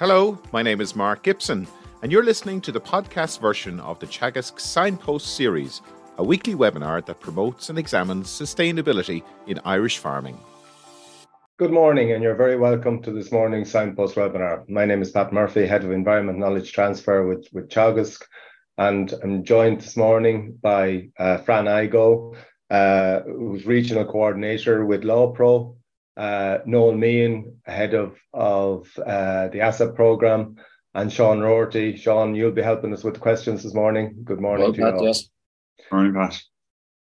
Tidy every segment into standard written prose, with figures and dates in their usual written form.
Hello, my name is Mark Gibson, and you're listening to the podcast version of the Teagasc Signpost Series, a weekly webinar that promotes and examines sustainability in Irish farming. Good morning, and you're very welcome to this morning's Signpost webinar. My name is Pat Murphy, Head of Environment Knowledge Transfer with Teagasc, and I'm joined this morning by Fran Igoe, who's Regional Coordinator with LAWPRO, Noel Meehan, Head of the ASSAP Programme, and Shaun Roarty. Shaun, you'll be helping us with the questions this morning. Good morning to you all. Yes. Morning, Pat.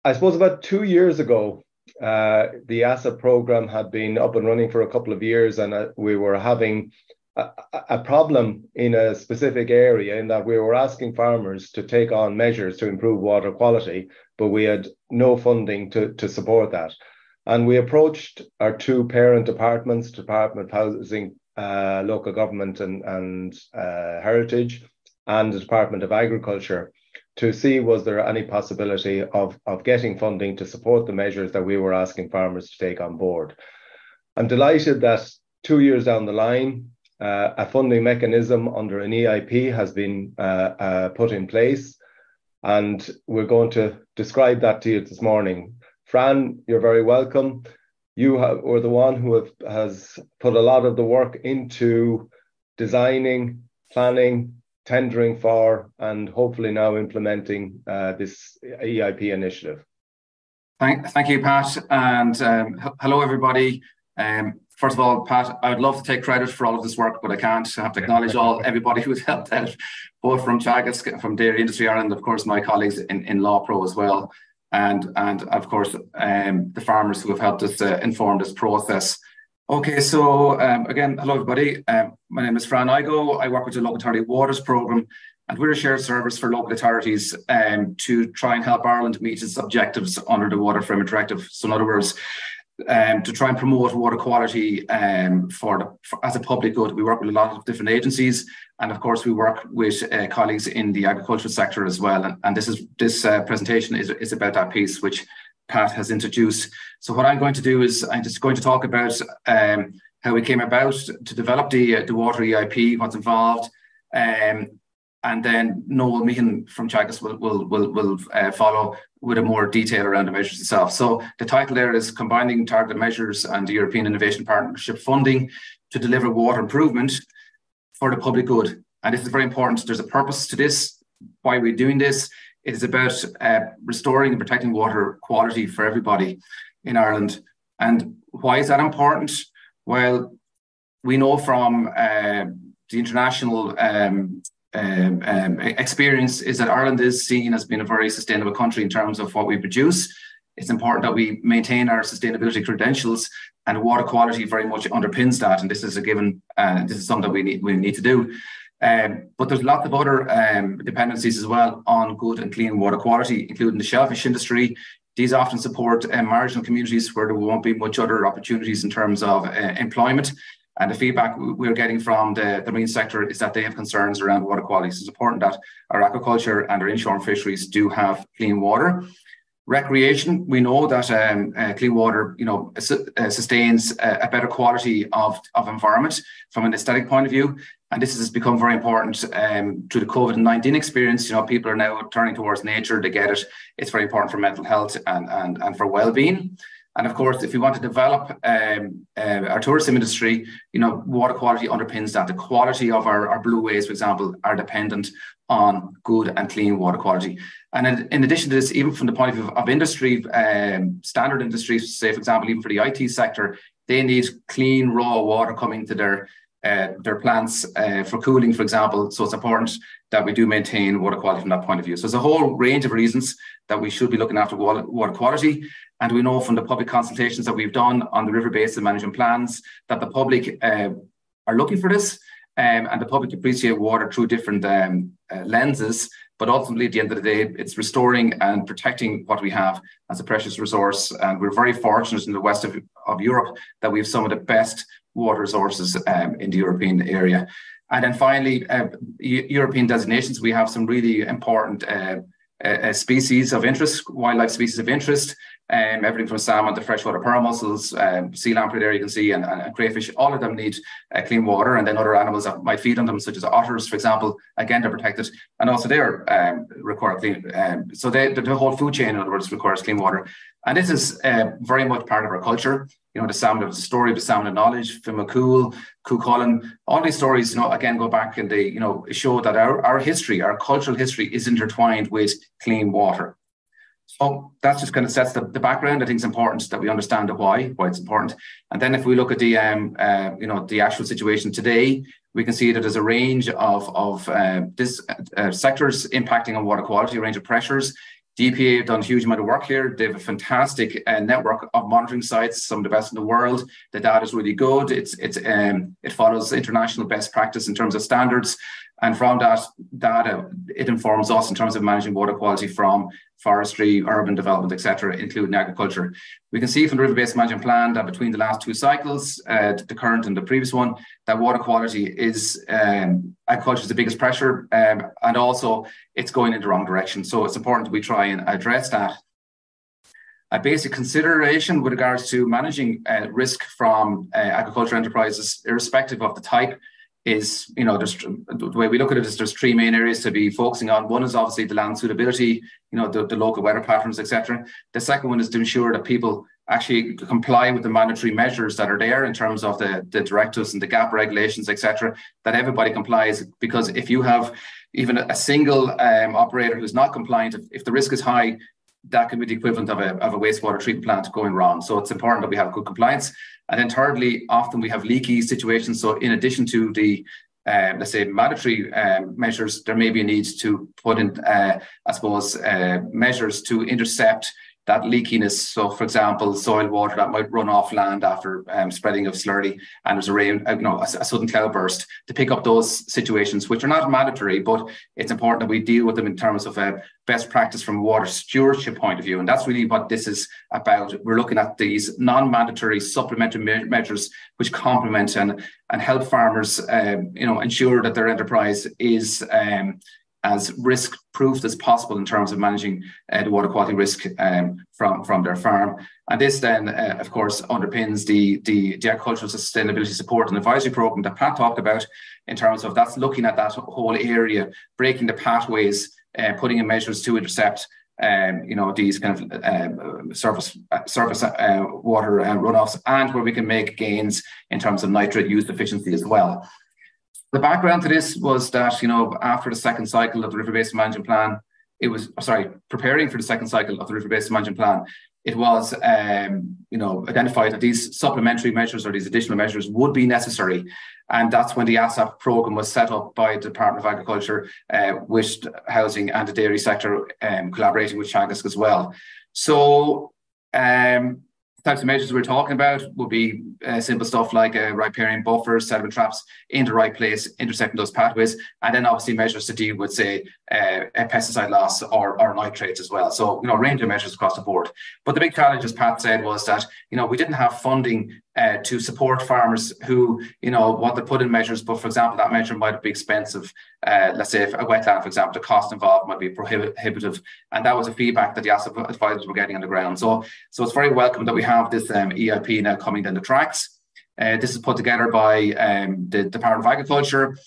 I suppose about 2 years ago, the ASSAP Programme had been up and running for a couple of years, and we were having a problem in a specific area in that we were asking farmers to take on measures to improve water quality, but we had no funding to support that. And we approached our two parent departments, Department of Housing, Local Government and Heritage, and the Department of Agriculture, to see was there any possibility of getting funding to support the measures that we were asking farmers to take on board. I'm delighted that 2 years down the line, a funding mechanism under an EIP has been put in place, and we're going to describe that to you this morning. Fran, you're very welcome. You were the one who has put a lot of the work into designing, planning, tendering for, and hopefully now implementing this EIP initiative. Thank you, Pat, and hello, everybody. First of all, Pat, I would love to take credit for all of this work, but I can't. I have to acknowledge everybody who's helped out, both from Teagasc, from Dairy Industry Ireland, of course, my colleagues in LAWPRO as well, and of course, the farmers who have helped us inform this process. Okay, so again, hello everybody. My name is Fran Igoe. I work with the Local Authority Waters Programme, and we're a shared service for local authorities to try and help Ireland meet its objectives under the Water Framework Directive. So in other words, to try and promote water quality as a public good. We work with a lot of different agencies, and of course we work with colleagues in the agricultural sector as well. And this presentation is about that piece which Pat has introduced. So what I'm going to do is I'm just going to talk about how we came about to develop the water EIP, what's involved, and then Noel Meehan from Teagasc will follow with a more detail around the measures itself. So the title there is Combining Targeted Measures and the European Innovation Partnership Funding to Deliver Water Improvement for the Public Good. And this is very important. There's a purpose to this. Why we're doing this? It is about restoring and protecting water quality for everybody in Ireland. And why is that important? Well, we know from the international experience is that Ireland is seen as being a very sustainable country in terms of what we produce. It's important that we maintain our sustainability credentials, and water quality very much underpins that. And this is a given. This is something that we need to do. But there's lots of other dependencies as well on good and clean water quality, including the shellfish industry. These often support marginal communities where there won't be much other opportunities in terms of employment. And the feedback we're getting from the marine sector is that they have concerns around water quality. So it's important that our aquaculture and our inshore fisheries do have clean water. Recreation, we know that clean water, sustains a better quality of environment from an aesthetic point of view. And this has become very important through the COVID-19 experience. People are now turning towards nature. They get it. It's very important for mental health and for well-being. And of course, if we want to develop our tourism industry, water quality underpins that. The quality of our blue waves, for example, are dependent on good and clean water quality. And in addition to this, even from the point of view of industry, standard industries, say, for example, even for the IT sector, they need clean, raw water coming to their plants for cooling, for example. So it's important that we do maintain water quality from that point of view. So there's a whole range of reasons that we should be looking after water quality. And we know from the public consultations that we've done on the river basin management plans that the public are looking for this, and the public appreciate water through different lenses. But ultimately, at the end of the day, it's restoring and protecting what we have as a precious resource. And we're very fortunate in the west of Europe that we have some of the best water resources in the European area. And then finally, European designations, we have some really important species of interest, wildlife species of interest. everything from salmon to freshwater pearl mussels, sea lamprey there you can see, and crayfish. All of them need clean water, and then other animals that might feed on them, such as otters, for example, again, they're protected, and also they require clean. So the whole food chain, in other words, requires clean water. And this is very much part of our culture. You know, the salmon of the story of the salmon of knowledge, Fimacool, Cuchulainn, all these stories, you know, again, go back and they, you know, show that our history, our cultural history is intertwined with clean water. So that just kind of sets the background. I think it's important that we understand the why it's important. And then if we look at the, you know, the actual situation today, we can see that there's a range of sectors impacting on water quality, a range of pressures. The EPA have done a huge amount of work here. They have a fantastic network of monitoring sites, some of the best in the world. The data is really good. It follows international best practice in terms of standards. And from that data, it informs us in terms of managing water quality from forestry, urban development, etc., including agriculture. We can see from the river-based management plan that between the last two cycles, the current and the previous one, that water quality is, agriculture is the biggest pressure, and also it's going in the wrong direction. So it's important that we try and address that. A basic consideration with regards to managing risk from agriculture enterprises, irrespective of the type, is, you know, the way we look at it is there's three main areas to be focusing on. One is obviously the land suitability, you know, the local weather patterns, etc. The second one is to ensure that people actually comply with the mandatory measures that are there in terms of the directives and the GAP regulations, etc., that everybody complies. Because if you have even a single operator who's not compliant, if the risk is high, that can be the equivalent of a wastewater treatment plant going wrong. So it's important that we have good compliance. And then thirdly, often we have leaky situations. So in addition to the, let's say, mandatory measures, there may be a need to put in, I suppose, measures to intercept that leakiness. So, for example, soil water that might run off land after spreading of slurry, and there's a sudden cloudburst, to pick up those situations, which are not mandatory, but it's important that we deal with them in terms of best practice from a water stewardship point of view. And that's really what this is about. We're looking at these non-mandatory supplementary measures which complement and help farmers, ensure that their enterprise is as risk-proofed as possible in terms of managing the water quality risk from their farm. And this then, of course, underpins the agricultural sustainability support and advisory program that Pat talked about, in terms of that's looking at that whole area, breaking the pathways, putting in measures to intercept these kind of surface water runoffs, and where we can make gains in terms of nitrate use efficiency as well. The background to this was that, after the second cycle of the river-based management plan, preparing for the second cycle of the river-based management plan, it was, identified that these supplementary measures or these additional measures would be necessary. And that's when the ASSAP programme was set up by the Department of Agriculture, with housing and the dairy sector, collaborating with Teagasc as well. So, types of measures we're talking about would be simple stuff like riparian buffers, sediment traps in the right place, intercepting those pathways, and then obviously measures to deal with, say, pesticide loss or nitrates as well. So, a range of measures across the board. But the big challenge, as Pat said, was that, we didn't have funding to support farmers who, want to put in measures, but for example, that measure might be expensive. Let's say if a wetland, for example, the cost involved might be prohibitive. And that was a feedback that the ASSAP advisors were getting on the ground. So it's very welcome that we have this EIP now coming down the tracks. This is put together by the Department of Agriculture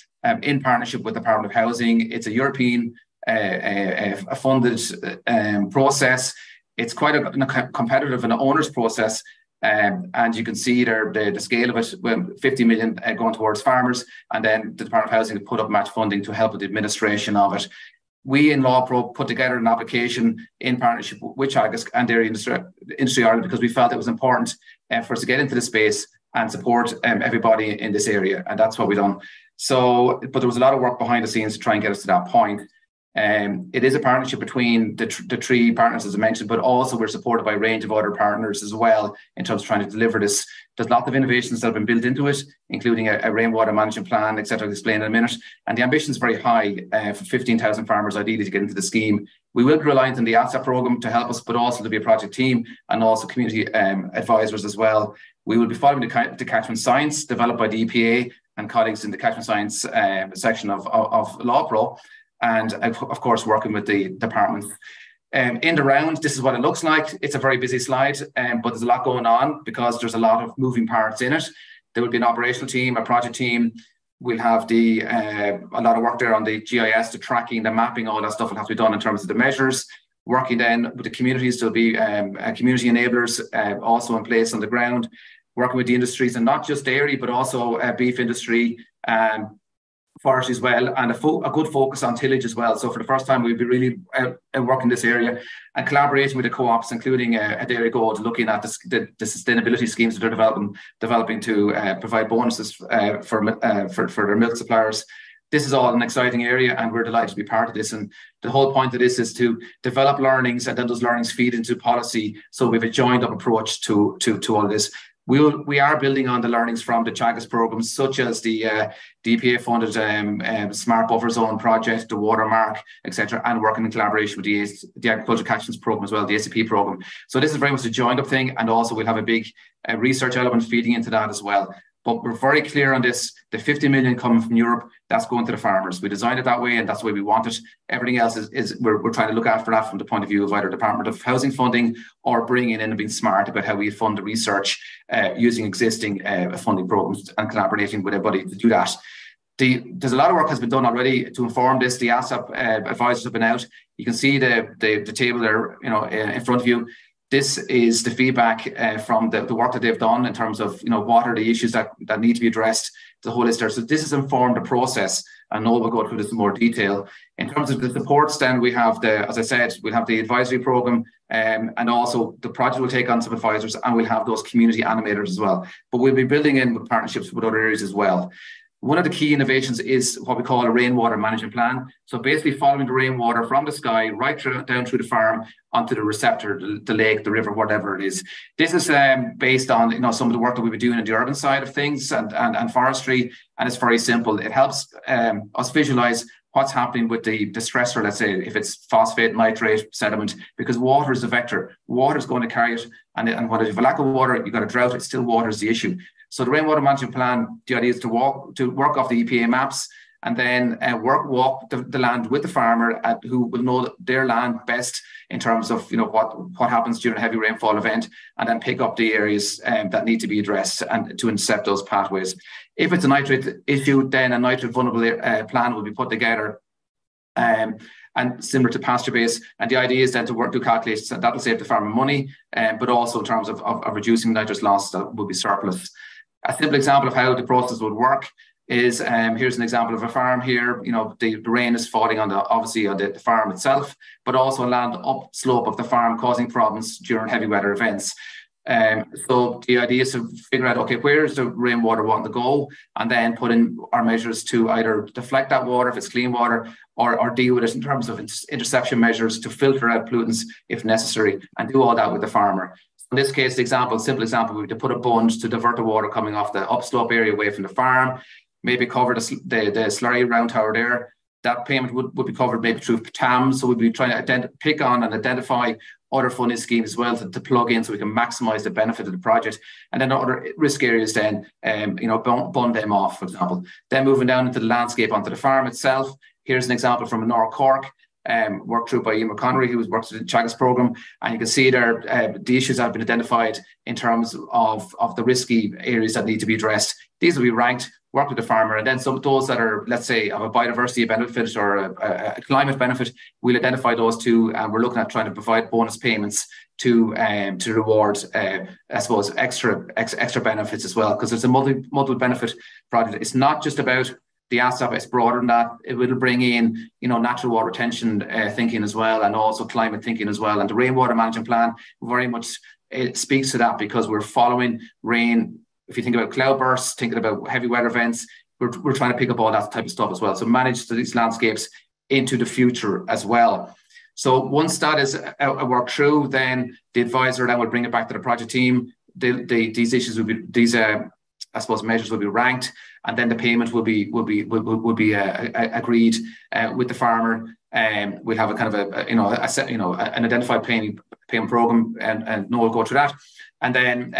in partnership with the Department of Housing. It's a European funded process. It's quite a competitive and onerous process. And you can see there the scale of it, 50 million going towards farmers, and then the Department of Housing put up match funding to help with the administration of it. We in LAWPRO put together an application in partnership with Teagasc and Dairy Industry Ireland, because we felt it was important for us to get into the space and support everybody in this area, and that's what we've done. So, but there was a lot of work behind the scenes to try and get us to that point. It is a partnership between the three partners, as I mentioned, but also we're supported by a range of other partners as well in terms of trying to deliver this. There's lots of innovations that have been built into it, including a rainwater management plan, etc. I'll explain in a minute. And the ambition is very high for 15,000 farmers ideally to get into the scheme. We will be reliant on the ASSAP programme to help us, but also to be a project team and also community advisors as well. We will be following the catchment science developed by the EPA and colleagues in the catchment science section of LAWPRO. And of course, working with the department. In the round, this is what it looks like. It's a very busy slide, but there's a lot going on because there's a lot of moving parts in it. There will be an operational team, a project team. We'll have a lot of work there on the GIS, the tracking, the mapping, all that stuff will have to be done in terms of the measures. Working then with the communities, there'll be community enablers also in place on the ground. Working with the industries, and not just dairy, but also beef industry, forestry as well, and a good focus on tillage as well. So for the first time, we'll be really working this area and collaborating with the co-ops, including Dairy Gold, looking at the sustainability schemes that they're developing to provide bonuses for their milk suppliers. This is all an exciting area, and we're delighted to be part of this. And the whole point of this is to develop learnings, and then those learnings feed into policy. So we have a joined up approach to all this. We are building on the learnings from the Teagasc programs, such as the EPA-funded Smart Buffer Zone project, the Watermark, etc., and working in collaboration with the Agricultural Actions Programme as well, the ASSAP Programme. So this is very much a joined-up thing, and also we'll have a big research element feeding into that as well. But we're very clear on this. The 50 million coming from Europe, that's going to the farmers. We designed it that way, and that's the way we want it. Everything else is we're trying to look after that from the point of view of either Department of Housing funding or bringing in and being smart about how we fund the research using existing funding programs and collaborating with everybody to do that. There's a lot of work has been done already to inform this. The ASSAP advisors have been out. You can see the table there, in front of you. This is the feedback from the work that they've done in terms of, what are the issues that need to be addressed, the whole list there. So this has informed the process, and Noel will go through this in more detail. In terms of the supports, then we have as I said, we'll have the advisory program, and also the project will take on some advisors, and we'll have those community animators as well. But we'll be building in with partnerships with other areas as well. One of the key innovations is what we call a rainwater management plan. So basically following the rainwater from the sky right down through the farm onto the receptor, the lake, the river, whatever it is. This is based on some of the work that we've been doing in the urban side of things and forestry, and it's very simple. It helps us visualize what's happening with the stressor, let's say, if it's phosphate, nitrate, sediment, because water is a vector. Water is going to carry it, and if you have a lack of water, you've got a drought, it's still water is the issue. So the rainwater management plan, the idea is to work off the EPA maps, and then walk the land with the farmer who will know their land best in terms of what happens during a heavy rainfall event, and then pick up the areas that need to be addressed and to intercept those pathways. If it's a nitrate issue, then a nitrate vulnerable plan will be put together, and similar to pasture base. And the idea is then to do calculations, and that will save the farmer money, but also in terms of reducing nitrate loss that will be surplus. A simple example of how the process would work is here's an example of a farm here. The rain is falling obviously on the farm itself, but also on land upslope of the farm, causing problems during heavy weather events. So the idea is to figure out, okay, where's the rainwater wanting to go, and then put in our measures to either deflect that water if it's clean water, or deal with it in terms of interception measures to filter out pollutants if necessary, and do all that with the farmer. In this case, simple example, we would put a bund to divert the water coming off the upslope area away from the farm, maybe cover the slurry round tower there. That payment would be covered maybe through TAM. So we'd be trying to pick on and identify other funding schemes as well to plug in so we can maximize the benefit of the project. And then other risk areas then, bund them off, for example. Then moving down into the landscape onto the farm itself. Here's an example from North Cork. Worked through by Ian McConnery, who works with the Teagasc programme, and you can see there the issues that have been identified in terms of the risky areas that need to be addressed. These will be ranked, work with the farmer, and then some of those that are, let's say, of a biodiversity benefit or a climate benefit, we'll identify those too, and we're looking at trying to provide bonus payments to reward, I suppose, extra benefits as well, because it's a multiple benefit project. It's not just about the ASSAP, it's broader than that. It will bring in, natural water retention thinking as well, and also climate thinking as well. And the rainwater management plan very much speaks to that, because we're following rain. If you think about cloudbursts, thinking about heavy weather events, we're trying to pick up all that type of stuff as well. So manage these landscapes into the future as well. So once that is worked through, then the advisor then will bring it back to the project team. These issues will be I suppose measures will be ranked, and then the payment will be agreed with the farmer. We'll have a kind of an identified payment program, and Noel will go through that. And then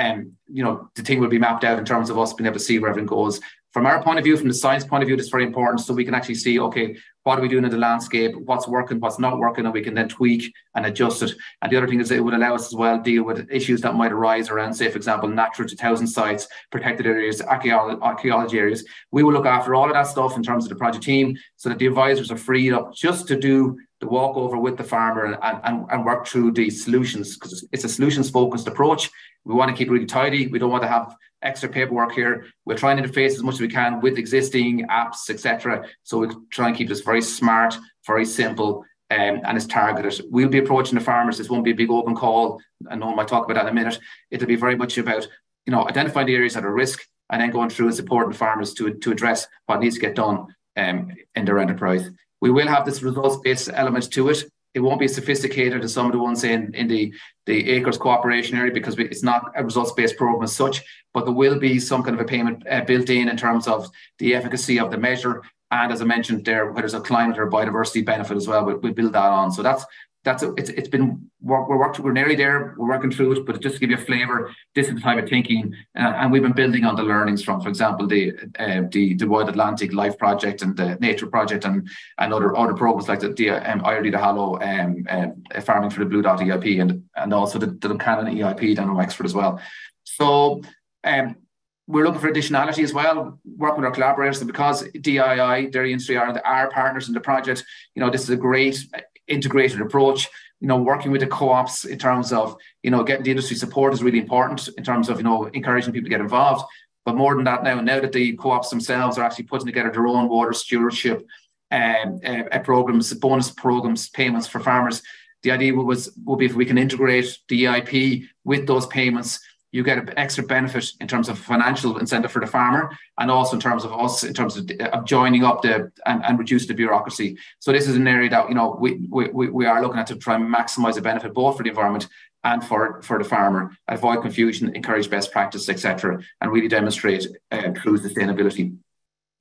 the thing will be mapped out in terms of us being able to see where everything goes From our point of view, from the science point of view, it's very important so we can actually see, okay, what are we doing in the landscape, what's working, what's not working, and we can then tweak and adjust it. And the other thing is it would allow us as well deal with issues that might arise around, say, for example, Natura 2000 sites, protected areas, archaeology areas. We will look after all of that stuff in terms of the project team so that the advisors are freed up just to do the walkover with the farmer and work through the solutions, because it's a solutions-focused approach. We want to keep it really tidy. We don't want to have extra paperwork here. We're trying to interface as much as we can with existing apps, etc. So we try and keep this very smart, very simple, and it's targeted. We'll be approaching the farmers. This won't be a big open call. I know I might talk about that in a minute. It'll be very much about, identifying the areas that are risk and then going through and supporting the farmers to address what needs to get done in their enterprise. We will have this results-based element to it. It won't be as sophisticated as some of the ones in the acres cooperation area, because it's not a results-based program as such, but there will be some kind of a payment built in terms of the efficacy of the measure. And as I mentioned there, where there's a climate or biodiversity benefit as well, we'll build that on. So it's been we're nearly there. We're working through it, but just to give you a flavour, this is the type of thinking, and we've been building on the learnings from, for example, the Wild Atlantic Life Project and the Nature Project and other programs like the IRD the Hollow Farming for the Blue Dot EIP and also the Duncannon EIP down in Wexford as well. So we're looking for additionality as well, working with our collaborators, because DII, Dairy Industry Ireland, are partners in the project. This is a great integrated approach. Working with the co-ops in terms of, getting the industry support is really important in terms of, encouraging people to get involved. But more than that, now that the co-ops themselves are actually putting together their own water stewardship programs, bonus programs, payments for farmers, the idea would be if we can integrate the EIP with those payments, you get an extra benefit in terms of financial incentive for the farmer, and also in terms of us, in terms of joining up and reduce the bureaucracy. So this is an area that we are looking at to try and maximise the benefit both for the environment and for the farmer, avoid confusion, encourage best practice, etc., and really demonstrate true sustainability.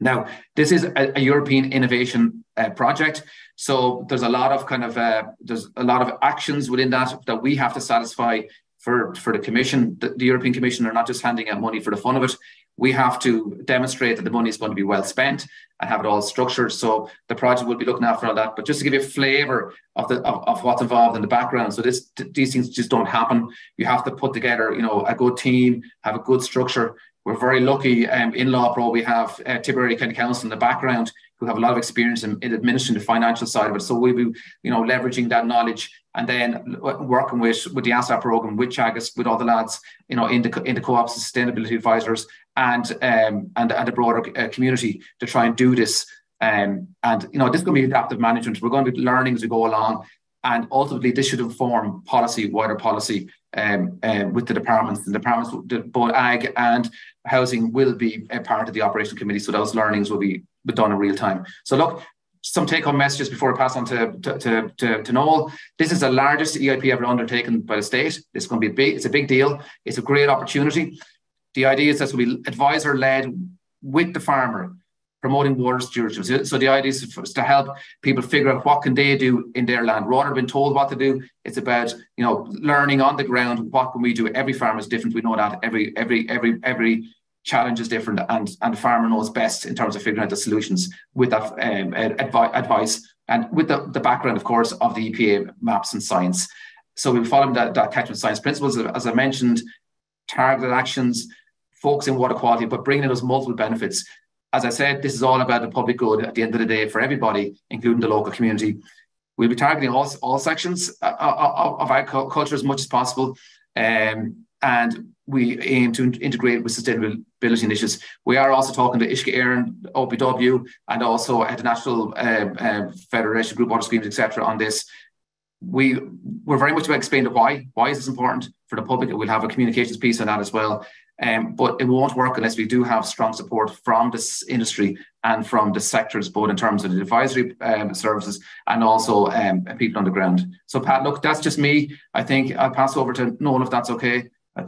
Now, this is a European innovation project, so there's a lot of actions within that we have to satisfy. For the Commission, the European Commission are not just handing out money for the fun of it. We have to demonstrate that the money is going to be well spent and have it all structured. So the project will be looking after all that. But just to give you a flavour of what's involved in the background, so these things just don't happen. You have to put together, a good team, have a good structure. We're very lucky in LAWPRO. We have Tipperary County Council in the background who have a lot of experience in administering the financial side of it. So we'll be, leveraging that knowledge and then working with the ASSAP Programme, with Teagasc, with all the lads, in the co-ops, sustainability advisors, and the broader community to try and do this. This is going to be adaptive management. We're going to be learning as we go along, and ultimately this should inform policy, wider policy, with the departments. And the departments, both Ag and Housing, will be a part of the Operation Committee. So those learnings will be done in real time. So look, some take-home messages before I pass on to Noel. This is the largest EIP ever undertaken by the state. It's going to be it's a big deal. It's a great opportunity. The idea is that we'll be advisor-led with the farmer, promoting water stewardship. So the idea is to help people figure out what can they do in their land. Rather than being told what to do, it's about learning on the ground. What can we do? Every farmer is different. We know that every challenge is different, and the farmer knows best in terms of figuring out the solutions with that advice and with the background, of course, of the EPA maps and science. So we'll follow that catchment science principles, as I mentioned, targeted actions, focusing water quality, but bringing in those multiple benefits. As I said, this is all about the public good at the end of the day for everybody, including the local community. We'll be targeting all sections of agriculture as much as possible, and we aim to integrate with sustainability initiatives. We are also talking to Ishka Éireann, OPW, and also at the National Federation, Group Water Schemes, etc. on this. We're very much about explaining why. Why is this important for the public? We'll have a communications piece on that as well. But it won't work unless we do have strong support from this industry and from the sectors, both in terms of the advisory services and also people on the ground. So Pat, look, that's just me. I think I'll pass over to Noel if that's okay. I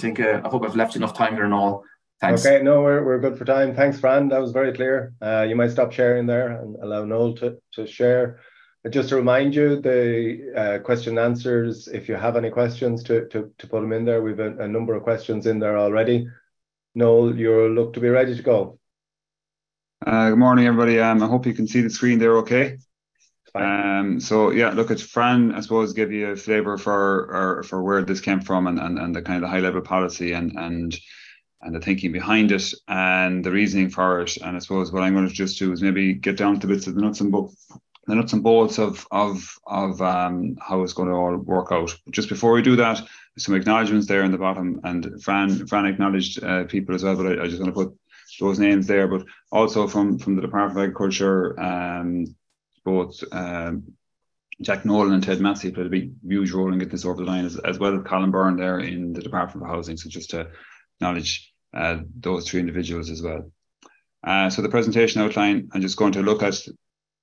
hope I've left enough time here, Noel. Thanks. Okay, no, we're good for time. Thanks, Fran. That was very clear. You might stop sharing there and allow Noel to share. Just to remind you, the question and answers, if you have any questions, to put them in there. We've a number of questions in there already. Noel, you look to be ready to go. Good morning, everybody. I hope you can see the screen there okay. So yeah, look, at Fran, I suppose, give you a flavour for where this came from and the kind of the high level policy and the thinking behind it and the reasoning for it. And I suppose what I'm going to just do is maybe get down to bits of the nuts and bolts of how it's going to all work out. But just before we do that, there's some acknowledgements there in the bottom, and Fran acknowledged people as well, but I just want to put those names there. But also from the Department of Agriculture, both Jack Nolan and Ted Massey played a big, huge role in getting this over the line, as well as Colin Byrne there in the Department of Housing. So just to acknowledge those three individuals as well. So the presentation outline, I'm just going to look at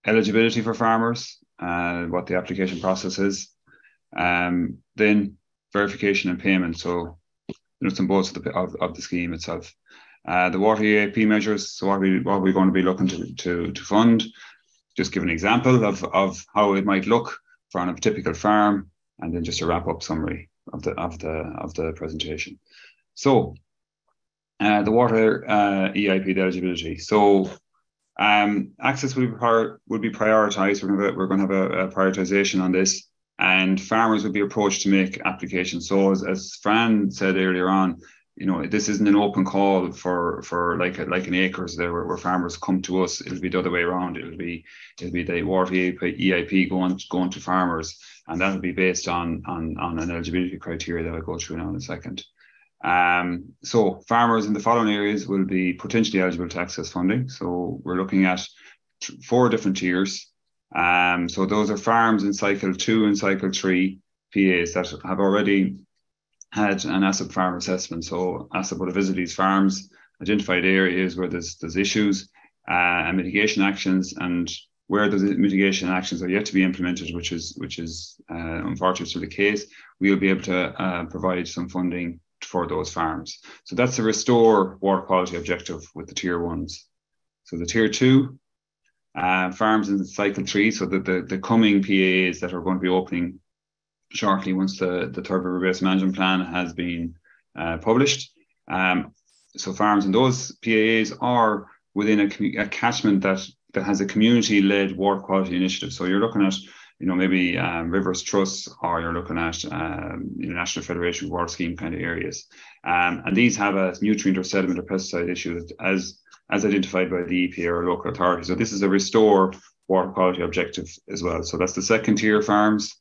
eligibility for farmers, what the application process is, then verification and payment. So nuts and bolts of the scheme itself. The water EIP measures. So what we're going to be looking to fund. Just give an example of how it might look on a typical farm, and then just a wrap up summary of the presentation. So the water EIP eligibility. So access will be prioritised. We're going to have a prioritisation on this, and farmers will be approached to make applications. So as Fran said earlier on, this isn't an open call for like an acres there where farmers come to us. It'll be the other way around. It'll be the water EIP going to farmers, and that'll be based on an eligibility criteria that I'll go through now in a second. So farmers in the following areas will be potentially eligible to access funding. So we're looking at 4 different tiers. So those are farms in cycle 2 and cycle 3 PAs that have already had an ASSAP farm assessment. So ASSAP would have visited these farms, identified areas where there's issues and mitigation actions, and where those mitigation actions are yet to be implemented, which is unfortunately the case, we'll be able to provide some funding for those farms. So that's the restore water quality objective with the tier 1s. So the tier 2 farms in cycle 3, so the coming PAs that are going to be opening shortly once the Third River Basin Management Plan has been published. So farms in those PAs are within a catchment that has a community-led water quality initiative. So you're looking at, maybe Rivers Trust, or you're looking at National Federation of Water Scheme kind of areas. And these have a nutrient or sediment or pesticide issue as identified by the EPA or local authority. So this is a restore water quality objective as well. So that's the second tier farms.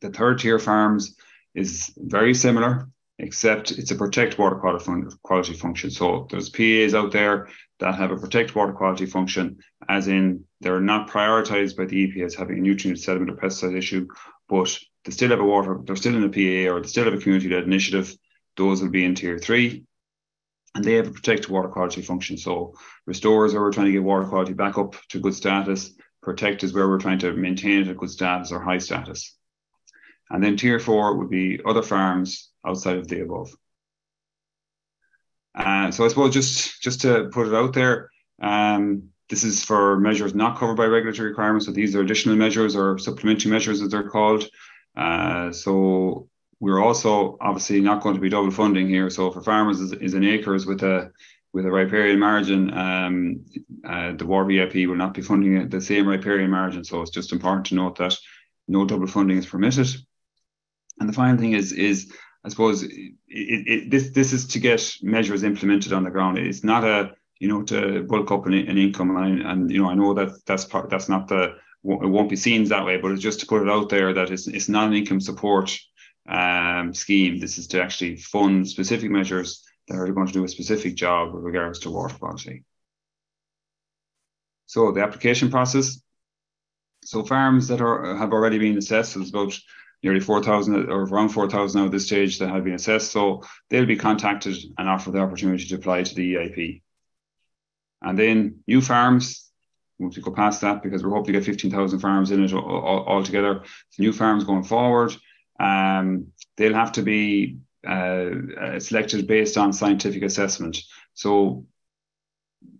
The third tier farms is very similar, except it's a protect water quality function. So there's PAs out there that have a protect water quality function, as in they're not prioritized by the EPA as having a nutrient, sediment or pesticide issue, but they still have they're still in a PA, or they still have a community-led initiative. Those will be in tier 3, and they have a protect water quality function. So restore is where we're trying to get water quality back up to good status. Protect is where we're trying to maintain it at good status or high status. And then tier 4 would be other farms outside of the above. So I suppose just to put it out there, this is for measures not covered by regulatory requirements. So these are additional measures or supplementary measures, as they're called. So we're also obviously not going to be double funding here. So for farmers is in acres with a riparian margin, the water EIP will not be funding the same riparian margin. So it's just important to note that no double funding is permitted. And the final thing is I suppose this is to get measures implemented on the ground. It's not to bulk up an income, and I know that's not it won't be seen that way, but it's just to put it out there that it's not an income support scheme. This is to actually fund specific measures that are going to do a specific job with regards to water quality. So the application process. So farms that have already been assessed, so it's about nearly 4,000 or around 4,000 now at this stage that have been assessed. So they'll be contacted and offered the opportunity to apply to the EIP. And then new farms, once we go past that, because we're hoping to get 15,000 farms in it altogether. So new farms going forward, they'll have to be selected based on scientific assessment. So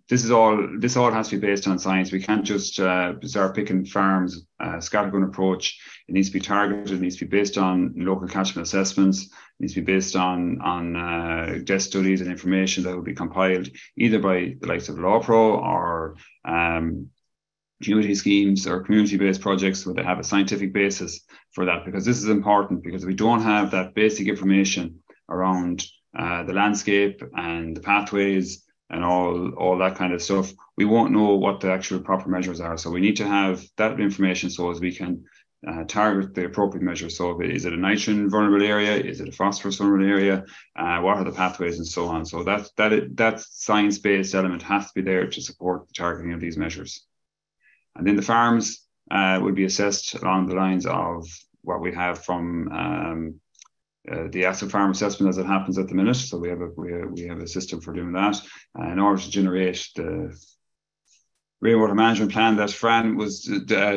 this all has to be based on science. We can't just start picking farms, scattergun approach. It needs to be targeted. It needs to be based on local catchment assessments. It needs to be based on desk studies and information that will be compiled either by the likes of LAWPRO or community schemes or community-based projects where they have a scientific basis for that, because this is important, because if we don't have that basic information around the landscape and the pathways and all that kind of stuff, we won't know what the actual proper measures are. So we need to have that information so as we can target the appropriate measures. So is it a nitrogen vulnerable area? Is it a phosphorus vulnerable area? What are the pathways and so on? So that science-based element has to be there to support the targeting of these measures. And then the farms would be assessed along the lines of what we have from the ASSAP farm assessment as it happens at the minute. So we have a system for doing that in order to generate the rainwater management plan that Fran was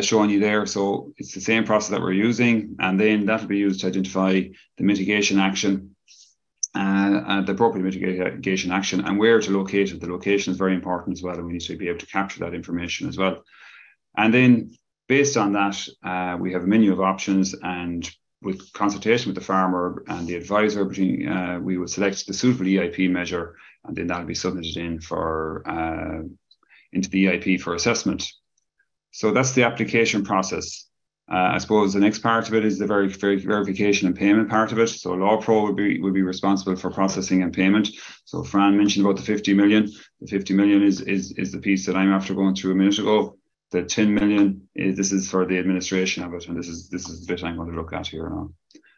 showing you there. So it's the same process that we're using, and then that will be used to identify the mitigation action, the appropriate mitigation action, and where to locate it. The location is very important as well, and we need to be able to capture that information as well. And then based on that, we have a menu of options, and with consultation with the farmer and the advisor, we will select the suitable EIP measure, and then that'll be submitted in for into the EIP for assessment. So that's the application process. I suppose the next part of it is the verification and payment part of it. So LAWPRO would be responsible for processing and payment. So Fran mentioned about the 50 million. The 50 million is the piece that I'm after going through a minute ago. The 10 million this is for the administration of it, and this is the bit I'm going to look at here now.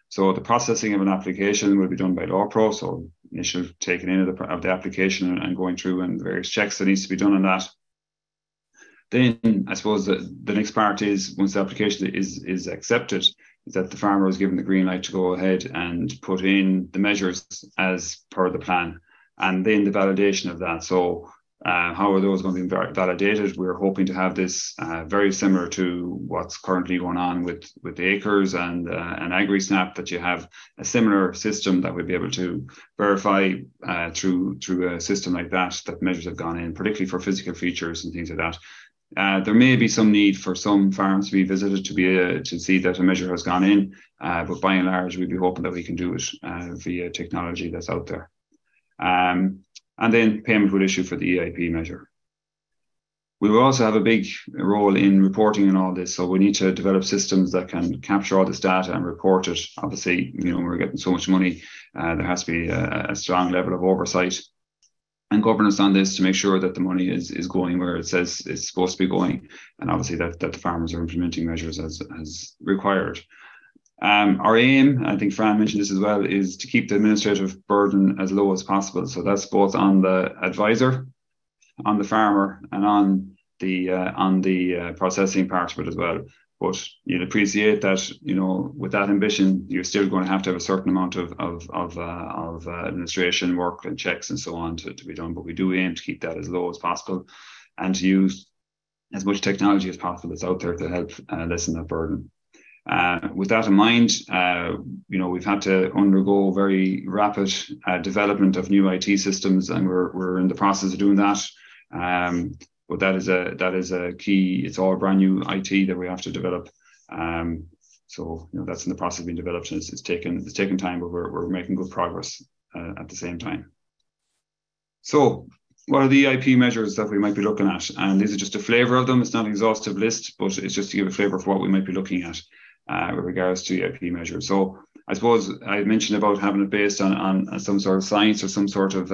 So the processing of an application will be done by LAWPRO. So initial taking in of the application and going through and the various checks that needs to be done on that. Then I suppose the next part is, once the application is accepted, is that the farmer is given the green light to go ahead and put in the measures as per the plan, and then the validation of that. So how are those going to be validated? We're hoping to have this very similar to what's currently going on with the acres and AgriSnap, that you have a similar system that we'll be able to verify through a system like that measures have gone in, particularly for physical features and things like that. There may be some need for some farms to be visited to see that a measure has gone in, but by and large, we'd be hoping that we can do it via technology that's out there. And then payment will issue for the EIP measure. We will also have a big role in reporting and all this. So we need to develop systems that can capture all this data and report it. Obviously, we're getting so much money. There has to be a strong level of oversight and governance on this to make sure that the money is going where it says it's supposed to be going. And obviously that the farmers are implementing measures as required. Our aim, I think Fran mentioned this as well, is to keep the administrative burden as low as possible. So that's both on the advisor, on the farmer, and on the processing part of it as well. But you'll appreciate that, with that ambition, you're still going to have a certain amount of administration work and checks and so on to be done. But we do aim to keep that as low as possible and to use as much technology as possible that's out there to help lessen that burden. With that in mind, we've had to undergo very rapid development of new IT systems, and we're in the process of doing that. But that is a key. It's all brand new IT that we have to develop. So that's in the process of being developed, and it's taken time, but we're making good progress at the same time. So what are the EIP measures that we might be looking at? And these are just a flavour of them. It's not an exhaustive list, but it's just to give a flavour for what we might be looking at with regards to EIP measures. So I suppose I mentioned about having it based on some sort of science or some sort of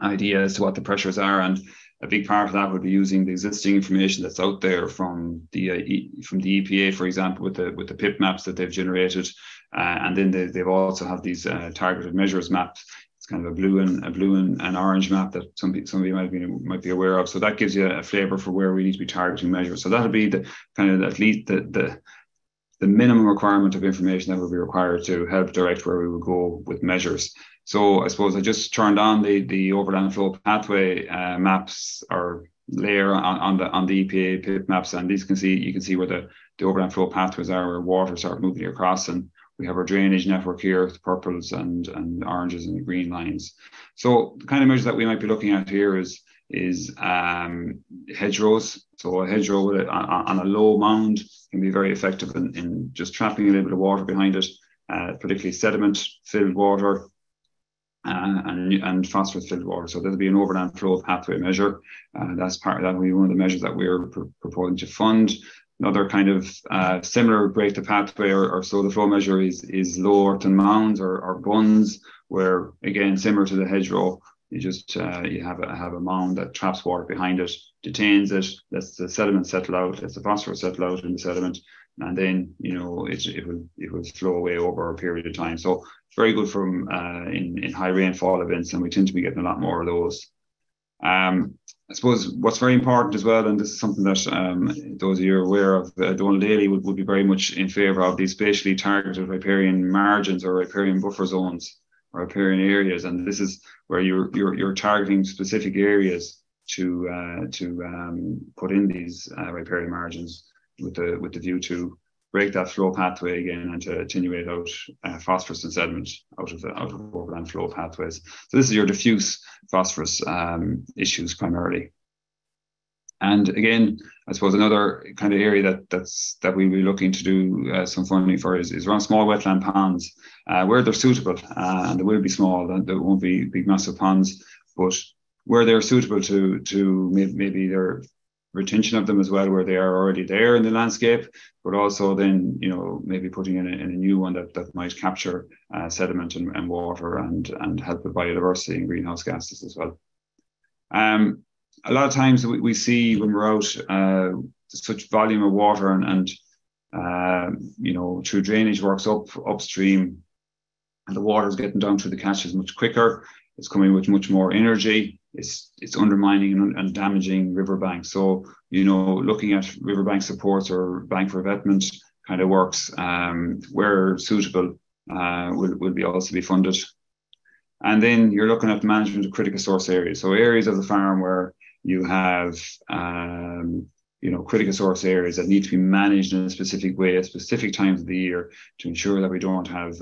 idea as to what the pressures are, and a big part of that would be using the existing information that's out there from the EPA, for example, with the PIP maps that they've generated, and then they've also have these targeted measures maps. It's kind of a blue and orange map that some of you might be aware of. So that gives you a flavour for where we need to be targeting measures. So that'll be the kind of at least the minimum requirement of information that will be required to help direct where we will go with measures. So I suppose I just turned on the overland flow pathway maps or layer on the EPA PIP maps, and you can see where the overland flow pathways are, where water start moving across, and we have our drainage network here, the purples and oranges and the green lines. So the kind of measures that we might be looking at here is is hedgerows. So a hedgerow on a low mound can be very effective in just trapping a little bit of water behind it, particularly sediment-filled water and phosphorus-filled water. So there'll be an overland flow pathway measure. That's part of that will be one of the measures that we're proposing to fund. Another kind of similar break the pathway or slow the flow measure is low earthen mounds or bunds, where again, similar to the hedgerow, you just you have a mound that traps water behind it, detains it, lets the sediment settle out, lets the phosphorus settle out in the sediment, and then it will flow away over a period of time. So it's very good from in high rainfall events, and we tend to be getting a lot more of those. I suppose what's very important as well, and this is something that those of you are aware of, Donal Daly would be very much in favour of these spatially targeted riparian margins or riparian buffer zones or riparian areas, and this is where you're targeting specific areas to put in these riparian margins with the view to break that flow pathway again and to attenuate out phosphorus and sediment out of overland flow pathways. So this is your diffuse phosphorus issues primarily. And again, I suppose another kind of area that we'll be looking to do some funding for is around small wetland ponds, where they're suitable, and they will be small, and there won't be big massive ponds, but where they're suitable to maybe their retention of them as well, where they are already there in the landscape, but also then maybe putting in a new one that might capture sediment and water and help with biodiversity and greenhouse gases as well. A lot of times we see when we're out such volume of water and through drainage works upstream, and the water is getting down through the catches much quicker. It's coming with much more energy. It's undermining and damaging riverbanks. So looking at riverbank supports or bank revetment kind of works where suitable will be also be funded. And then you're looking at the management of critical source areas. So areas of the farm where you have critical source areas that need to be managed in a specific way at specific times of the year to ensure that we don't have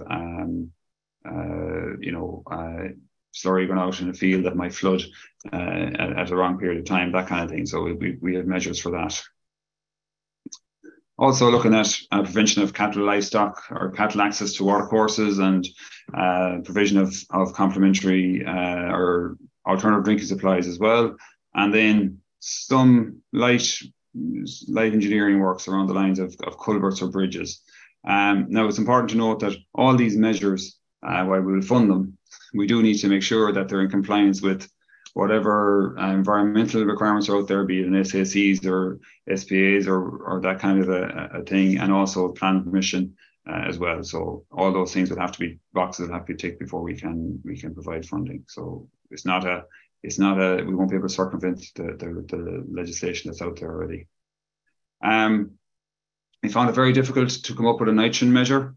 slurry going out in a field that might flood at the wrong period of time, that kind of thing. So we have measures for that. Also looking at prevention of cattle, livestock or cattle access to watercourses and provision of complementary or alternative drinking supplies as well. And then some light engineering works around the lines of culverts or bridges. Now it's important to note that all these measures, while we will fund them, we do need to make sure that they're in compliance with whatever environmental requirements are out there, be it an SACs or SPAs or that kind of a thing, and also plan permission as well. So all those things will have to be boxes that have to be ticked before we can provide funding. So we won't be able to circumvent the legislation that's out there already. We found it very difficult to come up with a nitrogen measure,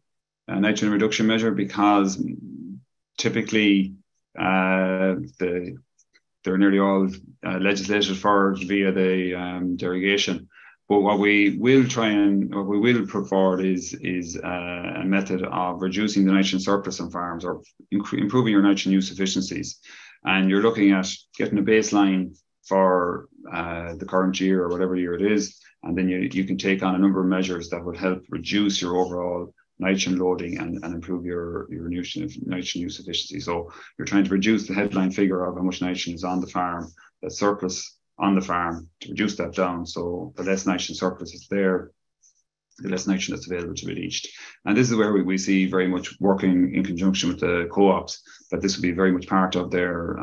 a nitrogen reduction measure, because typically they're nearly all legislated for via the derogation. But what we will put forward is a method of reducing the nitrogen surplus on farms or improving your nitrogen use efficiencies. And you're looking at getting a baseline for the current year or whatever year it is, and then you can take on a number of measures that will help reduce your overall nitrogen loading and improve your nitrogen use efficiency. So you're trying to reduce the headline figure of how much nitrogen is on the farm, that surplus on the farm, to reduce that down. So the less nitrogen surplus is there, the less nitrogen that's available to be leached. And this is where we see very much working in conjunction with the co-ops, that this will be very much part of their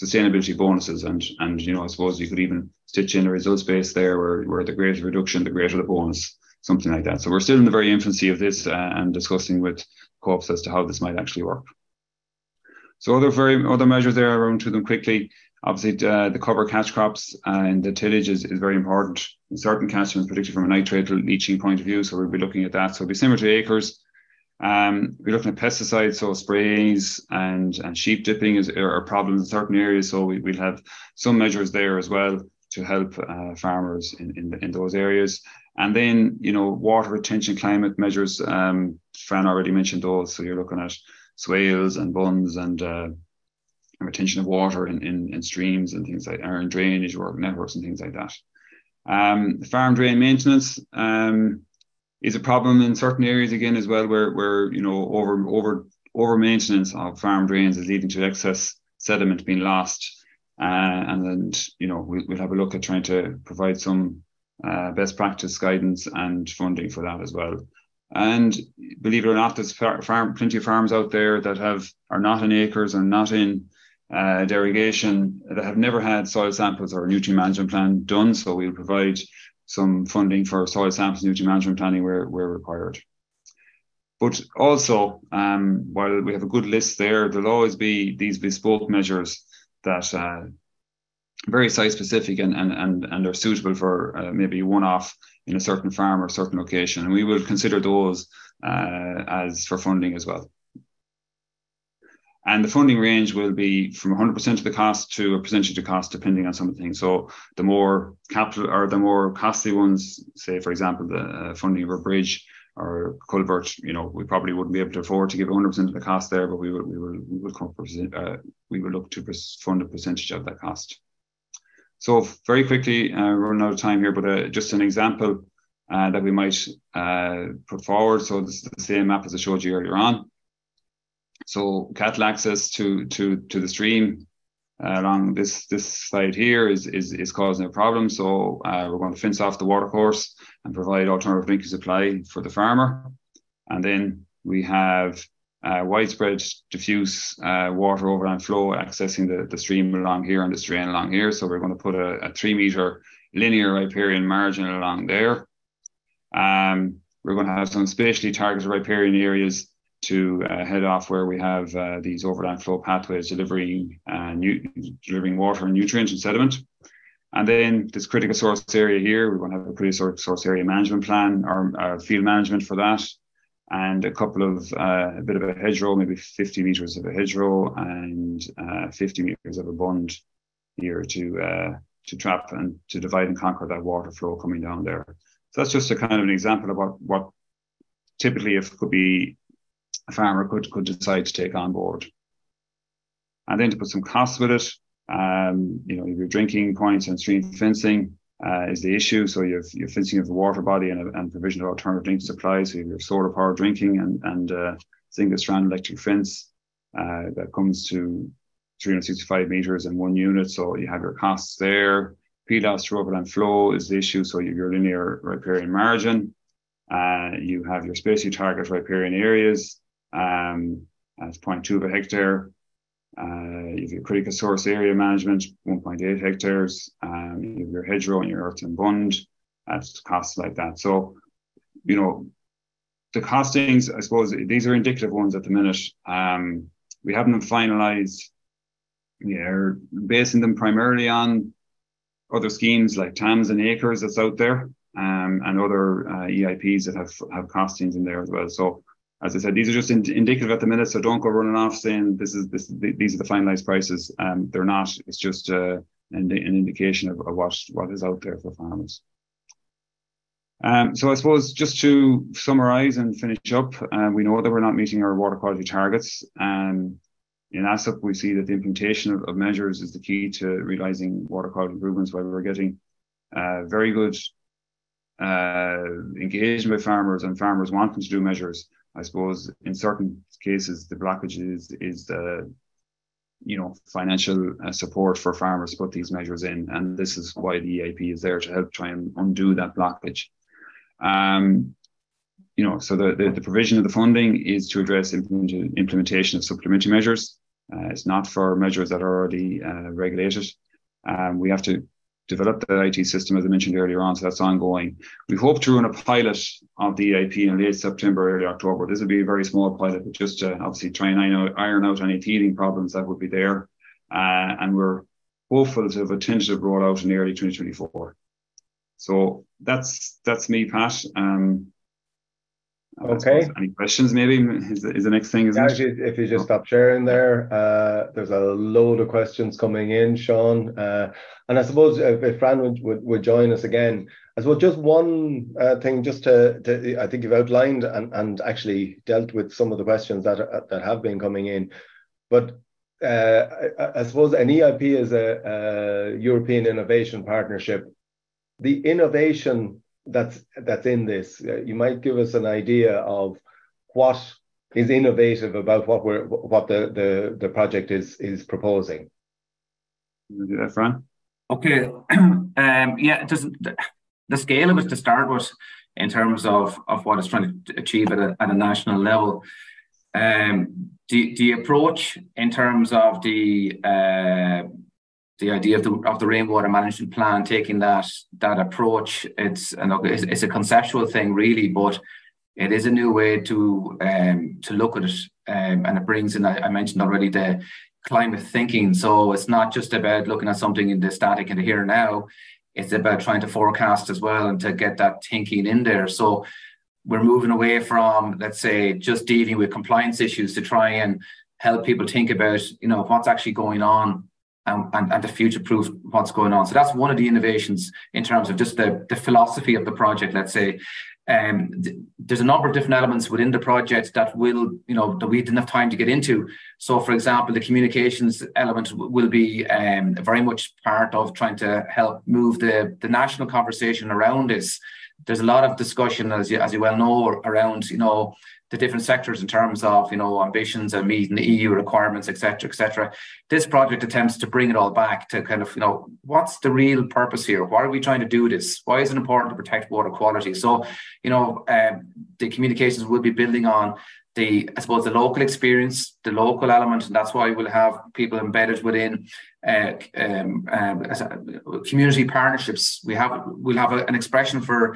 sustainability bonuses. And I suppose you could even stitch in a results base there where the greater reduction, the greater the bonus, something like that. So we're still in the very infancy of this and discussing with co-ops as to how this might actually work. So other measures there, I'll run through them quickly. Obviously, the cover catch crops and the tillage is very important in certain catchments, particularly from a nitrate leaching point of view. So we'll be looking at that. So it'll be similar to acres. We're looking at pesticides, so sprays and sheep dipping are problems in certain areas. So we'll have some measures there as well to help farmers in those areas. And then, water retention climate measures, Fran already mentioned those. So you're looking at swales and bunds and retention of water in streams and things like, or in drainage or networks and things like that. Farm drain maintenance is a problem in certain areas again as well, where you know, over maintenance of farm drains is leading to excess sediment being lost. And then, you know, we'll have a look at trying to provide some best practice guidance and funding for that as well. And believe it or not, there's plenty of farms out there that are not in acres and not in derogation, that have never had soil samples or nutrient management plan done. So we'll provide some funding for soil samples, nutrient management planning where required. But also, while we have a good list there, there'll always be these bespoke measures that are very site specific and are suitable for maybe one-off in a certain farm or a certain location. And we will consider those as for funding as well. And the funding range will be from 100% of the cost to a percentage of the cost, depending on some of the things. So the more capital or the more costly ones, say, for example, the funding of a bridge or culvert, you know, we probably wouldn't be able to afford to give 100% of the cost there, but we will look to fund a percentage of that cost. So very quickly, we're running out of time here, but just an example that we might put forward. So this is the same map as I showed you earlier on. So cattle access to the stream along this side here is causing a problem. So we're going to fence off the watercourse and provide alternative drinking supply for the farmer. And then we have widespread diffuse water overland flow accessing the stream along here and this drain along here. So we're going to put a 3 meter linear riparian margin along there. We're going to have some spatially targeted riparian areas to head off where we have these overland flow pathways delivering water and nutrients and sediment. And then this critical source area here, we're going to have a critical source area management plan or field management for that. And a couple of, a bit of a hedgerow, maybe 50 meters of a hedgerow and 50 meters of a bund here to trap and to divide and conquer that water flow coming down there. So that's just a kind of an example of what typically if it could be a farmer could decide to take on board. And then to put some costs with it, you know, your drinking points and stream fencing is the issue. So you have fencing of the water body and provision of alternative drinking supply. So you have your solar power drinking and single strand electric fence that comes to 365 meters in 1 unit. So you have your costs there. PLOS through overland flow is the issue. So you have your linear riparian margin. You have your spatially target riparian areas at 0.2 of a hectare. You have your critical source area management, 1.8 hectares. You have your hedgerow and your earth and bund at costs like that. So, you know, the costings, I suppose, these are indicative ones at the minute. We haven't them finalized. We're basing them primarily on other schemes like TAMS and ACRES that's out there, and other EIPs that have costings in there as well. So, as I said, these are just indicative at the minute, so don't go running off saying these are the finalized prices. They're not. It's just an indication of what is out there for farmers. So I suppose just to summarise and finish up, we know that we're not meeting our water quality targets. In ASSAP, we see that the implementation of measures is the key to realising water quality improvements, while we're getting very good engagement by farmers and farmers wanting to do measures. I suppose in certain cases, the blockage is you know, financial support for farmers to put these measures in. And this is why the EIP is there to help try and undo that blockage. You know, so the provision of the funding is to address implementation of supplementary measures. It's not for measures that are already regulated. We have to develop the IT system, as I mentioned earlier on, so that's ongoing. We hope to run a pilot of the EIP in late September, early October. This will be a very small pilot, but just to obviously try and iron out any teething problems that would be there. And we're hopeful to have a tentative rollout in early 2024. So that's me, Pat. Okay. Any questions maybe is the next thing, isn't it? If you just stop sharing there, there's a load of questions coming in, Shaun. And I suppose if Fran would join us again, I suppose just one thing, just to I think you've outlined and actually dealt with some of the questions that have been coming in. But I suppose an EIP is a European Innovation Partnership. The innovation that's in this, you might give us an idea of what is innovative about what the project is proposing. You want to do that, Fran? Okay. Yeah, it doesn't. The scale of it to start with, in terms of what it's trying to achieve at a national level. The approach in terms of the idea of the rainwater management plan, taking that approach, it's a conceptual thing really, but it is a new way to look at it, and it brings in, I mentioned already, the climate thinking. So it's not just about looking at something in the static and the here and now. It's about trying to forecast as well and to get that thinking in there. So we're moving away from, let's say, just dealing with compliance issues to try and help people think about, what's actually going on and to future-proof what's going on. So that's one of the innovations in terms of just the philosophy of the project, let's say. There's a number of different elements within the project that that we didn't have time to get into. So, for example, the communications element will be very much part of trying to help move the national conversation around this. There's a lot of discussion, as you well know, around the different sectors in terms of ambitions and meeting the EU requirements, etc., etc. This project attempts to bring it all back to kind of what's the real purpose here? Why are we trying to do this? Why is it important to protect water quality? So the communications will be building on the local experience, the local element, and that's why we'll have people embedded within community partnerships. We'll have an expression for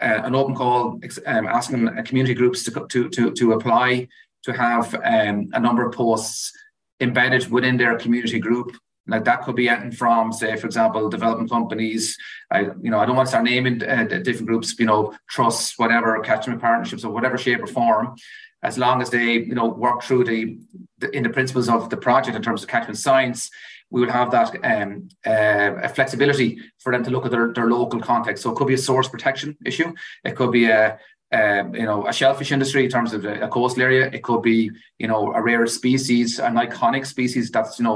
an open call, asking community groups to apply to have a number of posts embedded within their community group. Like that could be anything from, say, for example, development companies. I don't want to start naming different groups, trusts, whatever, catchment partnerships, or whatever shape or form. As long as they, work through in the principles of the project in terms of catchment science, we will have that flexibility for them to look at their local context. So it could be a source protection issue. It could be a shellfish industry in terms of a coastal area. It could be, a rare species, an iconic species that's, an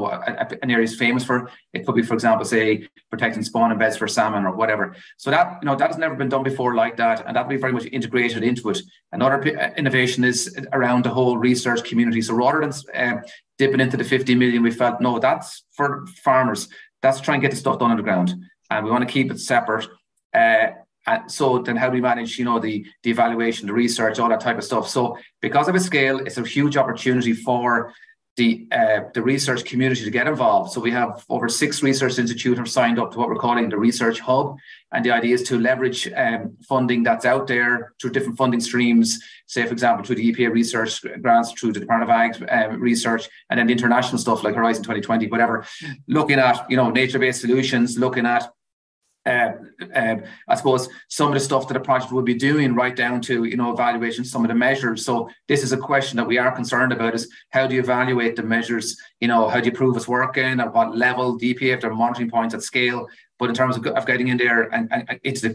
area is famous for. It could be, for example, say, protecting spawning beds for salmon or whatever. So that, that has never been done before like that. And that'll be very much integrated into it. Another innovation is around the whole research community. So rather than dipping into the 50 million, we felt, no, that's for farmers. That's trying to get the stuff done on the ground. And we want to keep it separate. So then how do we manage, the evaluation, the research, all that type of stuff? So because of its scale, it's a huge opportunity for the research community to get involved. So we have over 6 research institutes have signed up to what we're calling the Research Hub. And the idea is to leverage funding that's out there through different funding streams, say, for example, through the EPA research grants, through the Department of Ag research, and then the international stuff like Horizon 2020, whatever, looking at, nature-based solutions, looking at I suppose some of the stuff that the project will be doing, right down to evaluation, some of the measures. So this is a question that we are concerned about: is how do you evaluate the measures? How do you prove it's working? At what level? The EPA have their monitoring points at scale. But in terms of getting in there and into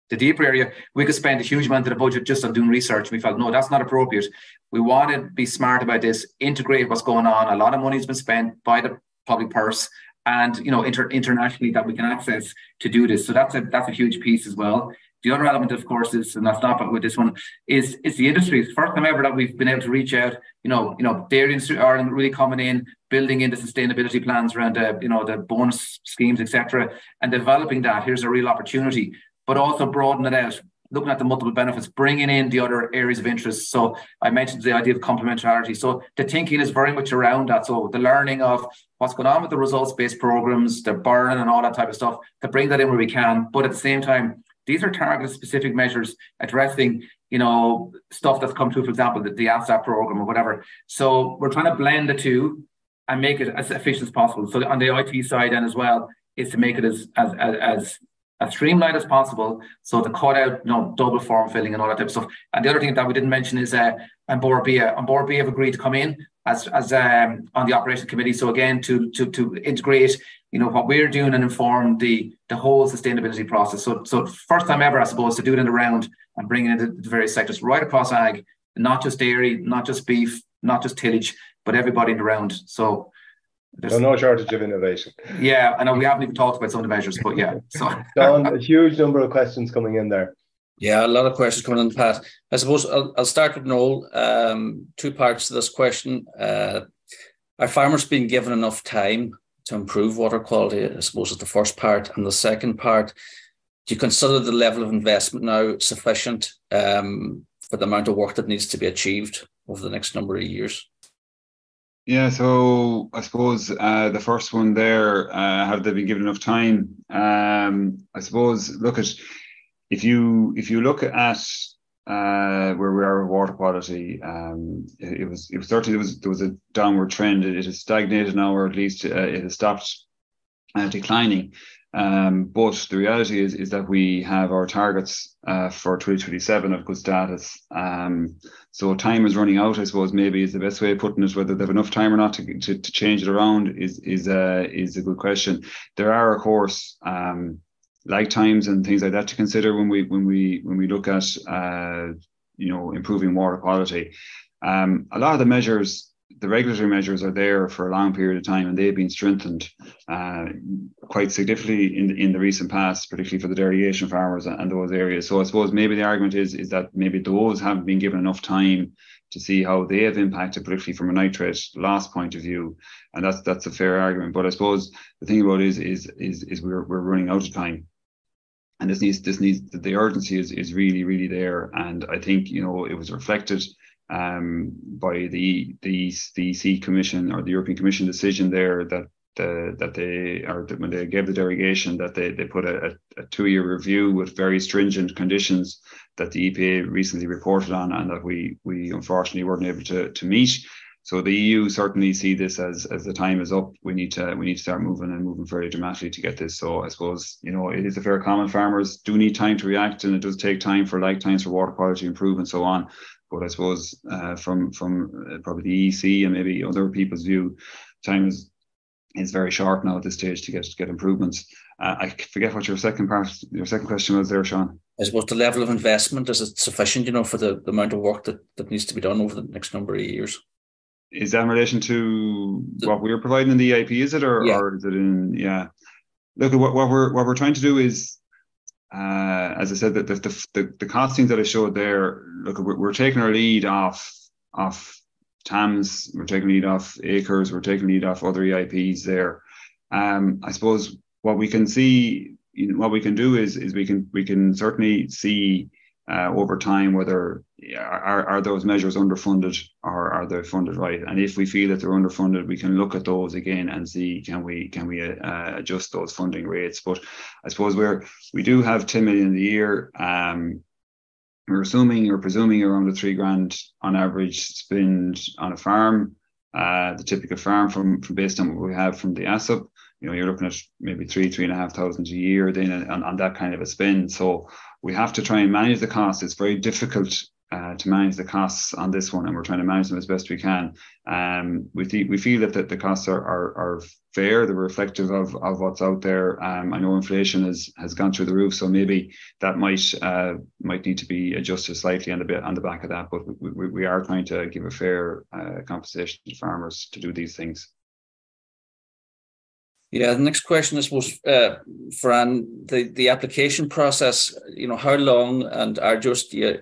the deeper area, we could spend a huge amount of the budget just on doing research. We felt, no, that's not appropriate. We want to be smart about this, integrate what's going on. A lot of money has been spent by the public purse, and internationally that we can access to do this. So that's a huge piece as well. The other element, of course, is, and I'll stop with this one, is the industry. It's the first time ever that we've been able to reach out. Dairy industry are really coming in, building in the sustainability plans around the bonus schemes, etc., and developing that. Here's a real opportunity, but also broaden it out, looking at the multiple benefits, bringing in the other areas of interest. So I mentioned the idea of complementarity. So the thinking is very much around that. So the learning of what's going on with the results-based programs, the burn and all that type of stuff, to bring that in where we can. But at the same time, these are targeted specific measures addressing, stuff that's come through, for example, the ASSAP Programme or whatever. So we're trying to blend the two and make it as efficient as possible. So on the IT side then as well, is to make it as streamlined as possible, so to cut out double form filling and all that type of stuff. And the other thing that we didn't mention is An Bord Bia have agreed to come in as on the operations committee. So again, to integrate what we're doing and inform the whole sustainability process. So first time ever, I suppose, to do it in the round and bring in the various sectors right across ag, not just dairy, not just beef, not just tillage, but everybody in the round. So there's no shortage of innovation. Yeah, I know we haven't even talked about some of the measures, but yeah. So Shaun, a huge number of questions coming in there. Yeah, a lot of questions coming in, Pat. I suppose I'll start with Noel. Two parts to this question. Are farmers being given enough time to improve water quality? I suppose is the first part. And the second part, do you consider the level of investment now sufficient for the amount of work that needs to be achieved over the next number of years? Yeah, so I suppose the first one there, have they been given enough time? I suppose if you look at where we are with water quality, it was certainly there was a downward trend. It has stagnated now, or at least it has stopped declining. But the reality is that we have our targets for 2027 of good status. So time is running out, I suppose, maybe is the best way of putting it. Whether they have enough time or not to change it around is a good question. There are, of course, lag times and things like that to consider when we look at improving water quality. A lot of the measures, the regulatory measures, are there for a long period of time, and they've been strengthened quite significantly in the recent past, particularly for the derogation farmers and those areas. So I suppose maybe the argument is that maybe those haven't been given enough time to see how they have impacted, particularly from a nitrate loss point of view, and that's a fair argument. But I suppose the thing about it is we're running out of time. And this needs the urgency is really there, and I think it was reflected by the EC Commission or the European Commission decision there that when they gave the derogation, that they put a 2-year review with very stringent conditions that the EPA recently reported on, and that we unfortunately weren't able to meet. So the EU certainly see this as the time is up. We need to start moving very dramatically to get this. So I suppose it is a fair comment. Farmers do need time to react, and it does take time for lag times for water quality improvement and so on. But I suppose from probably the EC and maybe other people's view, time is very short now at this stage to get improvements. I forget what your second question was there, Shaun. I suppose the level of investment, is it sufficient, for the amount of work that needs to be done over the next number of years? Is that in relation to what we're providing in the EIP, is it, or is it in? Yeah. Look, what we're trying to do is, as I said, that the costings that I showed there. Look, we're taking our lead off TAMS, we're taking lead off acres, we're taking lead off other EIPs there. I suppose what we can see, what we can do is we can certainly see over time whether are those measures underfunded or are they funded right. And if we feel that they're underfunded, we can look at those again and see can we adjust those funding rates. But I suppose we do have 10 million a year. We're presuming around the $3,000 on average spend on a farm, the typical farm from based on what we have from the ASSAP. You're looking at maybe 3,500 a year then on that kind of a spend. So we have to try and manage the costs. It's very difficult to manage the costs on this one, and we're trying to manage them as best we can. We feel that the costs are fair. They're reflective of what's out there. I know inflation has gone through the roof, so maybe that might need to be adjusted slightly on the back of that. But we are trying to give a fair compensation to farmers to do these things. Yeah, the next question, I suppose, Fran, the application process. How long and arduous do you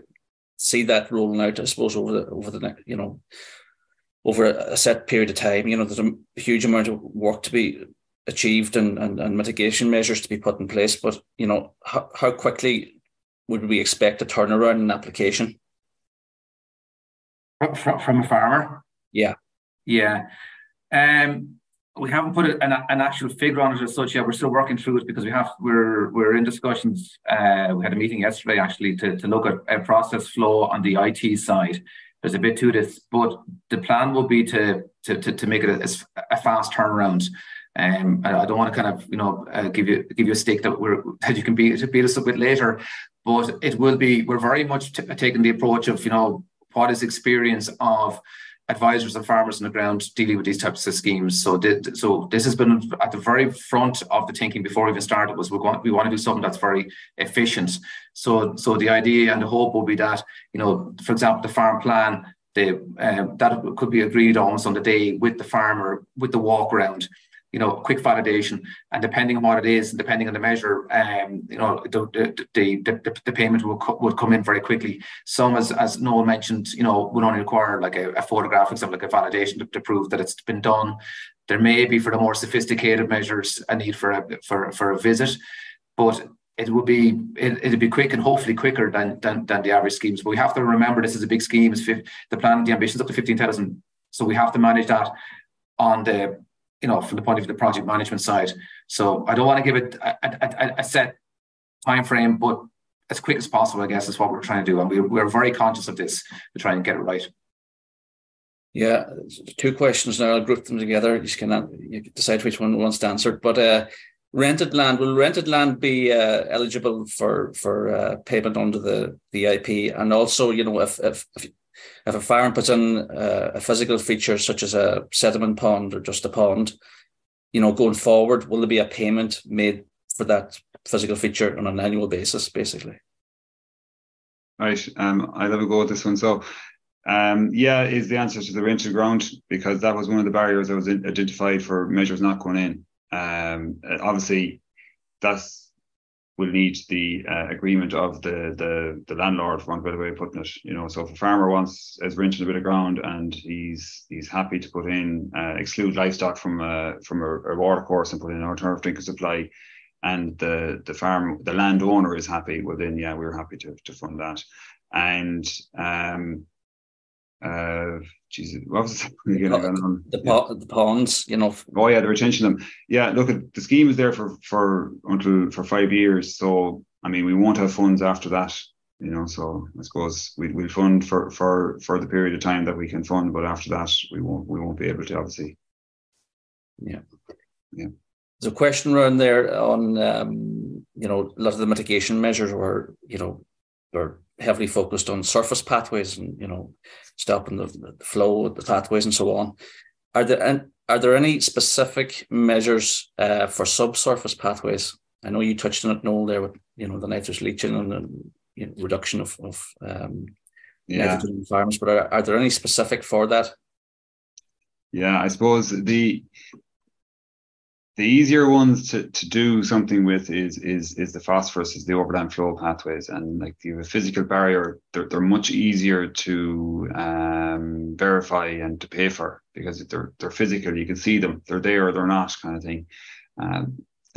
see that rolling out? I suppose over the next, over a set period of time. There's a huge amount of work to be achieved and mitigation measures to be put in place. But how quickly would we expect a turnaround in application from a farmer? Yeah. We haven't put an actual figure on it as such yet. We're still working through it because we're in discussions. We had a meeting yesterday actually to look at a process flow on the IT side. There's a bit to this, but the plan will be to make it a fast turnaround. I don't want to kind of give you a stake that you can beat us up with later, but it will be. We're very much taking the approach of what is experience of advisors and farmers on the ground dealing with these types of schemes. So this has been at the very front of the thinking before we even started. Was we want to do something that's very efficient. So the idea and the hope will be that for example, the farm plan that could be agreed almost on the day with the farmer, with the walk around, quick validation, and depending on what it is, and depending on the measure, the payment would come in very quickly. Some, as Noel mentioned, would only require like a photograph, for example, like a validation to prove that it's been done. There may be, for the more sophisticated measures, a need for a visit, but it'd be quick, and hopefully quicker than the average schemes. But we have to remember, this is a big scheme. The plan, the ambition is up to 15,000. So we have to manage that on the, from the point of view of the project management side. So I don't want to give it a set time frame, but as quick as possible, I guess, is what we're trying to do. And we're very conscious of this to try and get it right. Yeah, 2 questions now. I'll group them together. You decide which one wants to answer. But rented land, will rented land be eligible for payment under the EIP? And also, if a farm puts in a physical feature such as a sediment pond or just a pond, going forward, will there be a payment made for that physical feature on an annual basis, basically? Right. I'll have a go at this one. So, is the answer to the rented ground, because that was one of the barriers that was identified for measures not going in. Obviously, that will need the agreement of the landlord, for want of a better way of putting it. So if a farmer is renting a bit of ground and he's happy to put in exclude livestock from a water course and put in an alternative drinking supply, and the landowner is happy, well then we're happy to fund that. And what was it again? The ponds, Oh yeah, the retention of them. Yeah, look, the scheme is there for 5 years. So I mean, we won't have funds after that. So I suppose we'll fund for the period of time that we can fund, but after that we won't be able to, obviously. Yeah. There's a question around there on a lot of the mitigation measures were heavily focused on surface pathways and stopping the flow of the pathways and so on. Are there any specific measures for subsurface pathways? I know you touched on it, Noel, there with the nitrous leaching and reduction of nitrogen environments, but are there any specific for that? Yeah, I suppose the easier ones to do something with is the phosphorus, is the overland flow pathways, and like you have a physical barrier, they're much easier to verify and to pay for, because they're physical. You can see them, they're there or they're not, kind of thing. I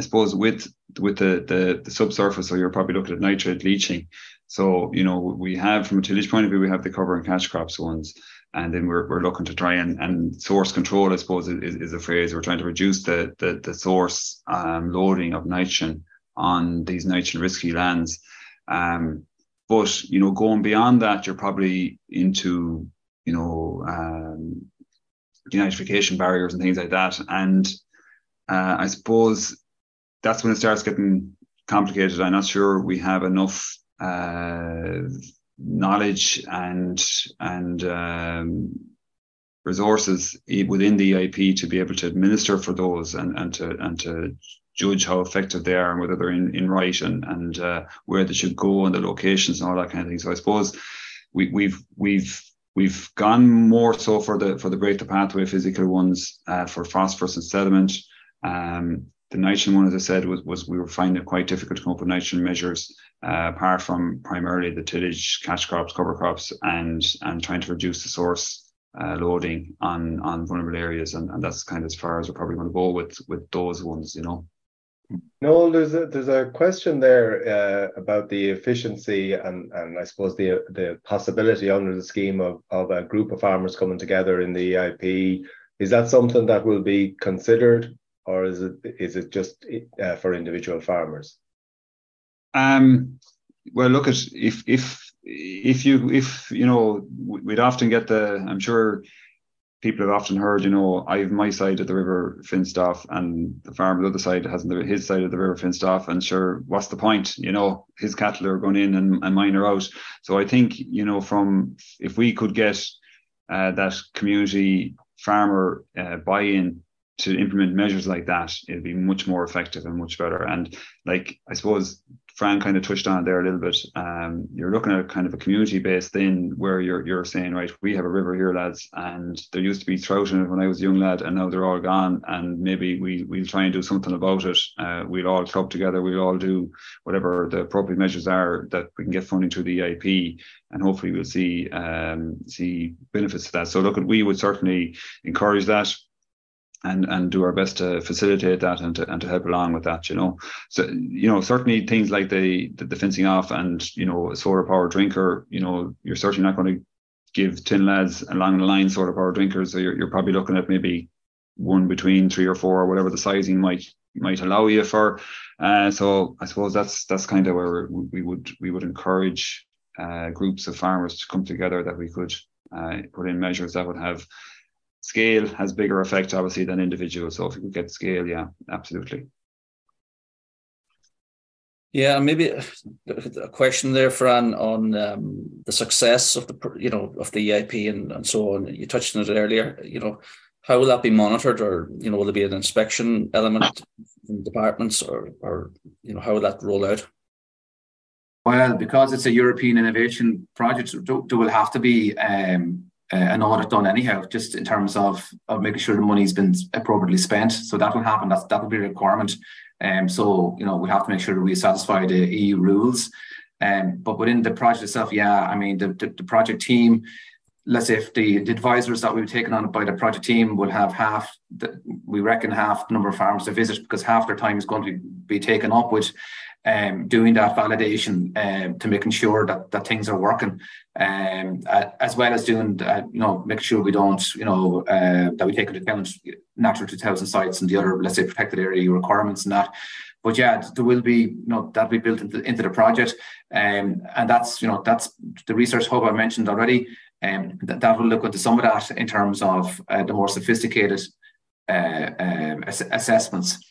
suppose with the subsurface, so you're probably looking at nitrate leaching. So we have, from a tillage point of view, we have the cover and catch crops ones. And then we're looking to try and source control, I suppose, is a phrase. We're trying to reduce the source loading of nitrogen on these nitrogen risky lands. But going beyond that, you're probably into denitrification barriers and things like that. And I suppose that's when it starts getting complicated. I'm not sure we have enough knowledge and resources within the EIP to be able to administer for those and to judge how effective they are and whether they're in right and where they should go and the locations and all that kind of thing. So I suppose we've gone more so for the break the pathway physical ones for phosphorus and sediment. The nitrogen one, as I said, was we were finding it quite difficult to come up with nitrogen measures, apart from primarily the tillage, catch crops, cover crops, and trying to reduce the source loading on vulnerable areas, and that's kind of as far as we're probably going to go with those ones, Noel, there's a question there about the efficiency and I suppose the possibility under the scheme of a group of farmers coming together in the EIP. Is that something that will be considered, or is it just for individual farmers? Well, look, at if we'd often get I'm sure people have often heard, I have my side of the river fenced off and the farmer on the other side hasn't his side of the river fenced off, and sure, what's the point? His cattle are going in and mine are out. So I think, if we could get that community farmer buy-in to implement measures like that, it'd be much more effective and much better. And I suppose Fran kind of touched on it there a little bit. You're looking at kind of a community-based thing where you're saying, right, we have a river here, lads, and there used to be trout in it when I was a young lad, and now they're all gone, and maybe we'll try and do something about it. We'll all club together, we'll all do whatever the appropriate measures are that we can get funding through the EIP, and hopefully we'll see benefits of that. So look, we would certainly encourage that and do our best to facilitate that and to help along with that, So, certainly things like the fencing off and, a solar power drinker, you're certainly not going to give 10 lads along the line solar power drinkers. So you're probably looking at maybe one between 3 or 4, or whatever the sizing might allow you for. So I suppose that's kind of where we would encourage groups of farmers to come together, that we could put in measures that would have scale, has bigger effect obviously than individuals. So if we could get scale, yeah, absolutely. Yeah, and maybe a question there, Fran, on the success of the EIP and so on. You touched on it earlier. How will that be monitored, or will there be an inspection element in departments, or how will that roll out? Well, because it's a European innovation project, there will have to be an audit done anyhow, just in terms of making sure the money's been appropriately spent. So that will happen. That will be a requirement. So we have to make sure that we satisfy the EU rules. But within the project itself, the project team, let's say if the advisors that we've taken on by the project team will have half the number of farmers to visit, because half their time is going to be taken up with doing that validation to making sure that things are working, as well as doing making sure we don't that we take into account Natural 2000 sites and the other, let's say, protected area requirements and that. But yeah, there will be that'll be built into the project, and that's the research hub I mentioned already, and that will look into some of that in terms of the more sophisticated assessments.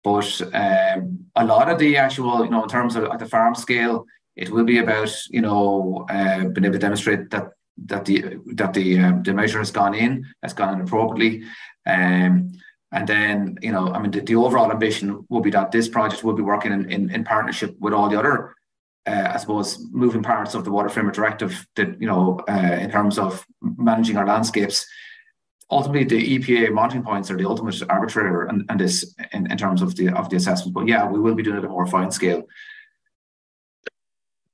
But a lot of the actual, in terms of at the farm scale, it will be about being able to demonstrate that the measure has gone in appropriately, and then the overall ambition will be that this project will be working in partnership with all the other I suppose moving parts of the Water Framework Directive that in terms of managing our landscapes. Ultimately, the EPA monitoring points are the ultimate arbitrator and this in terms of the assessment. But yeah, we will be doing it at a more fine scale.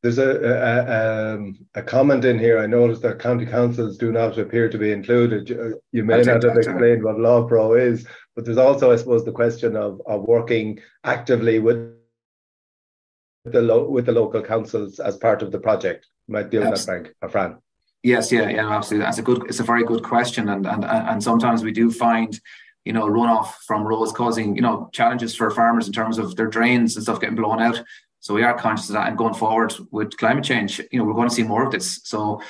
There's a comment in here. I noticed that county councils do not appear to be included. You may not have explained what LAWPRO is, but there's also, I suppose, the question of working actively with the local councils as part of the project. You might deal with that, Fran. Yes, yeah, absolutely. It's a very good question, and sometimes we do find, runoff from roads causing, challenges for farmers in terms of their drains and stuff getting blown out. So we are conscious of that, and going forward with climate change, we're going to see more of this. So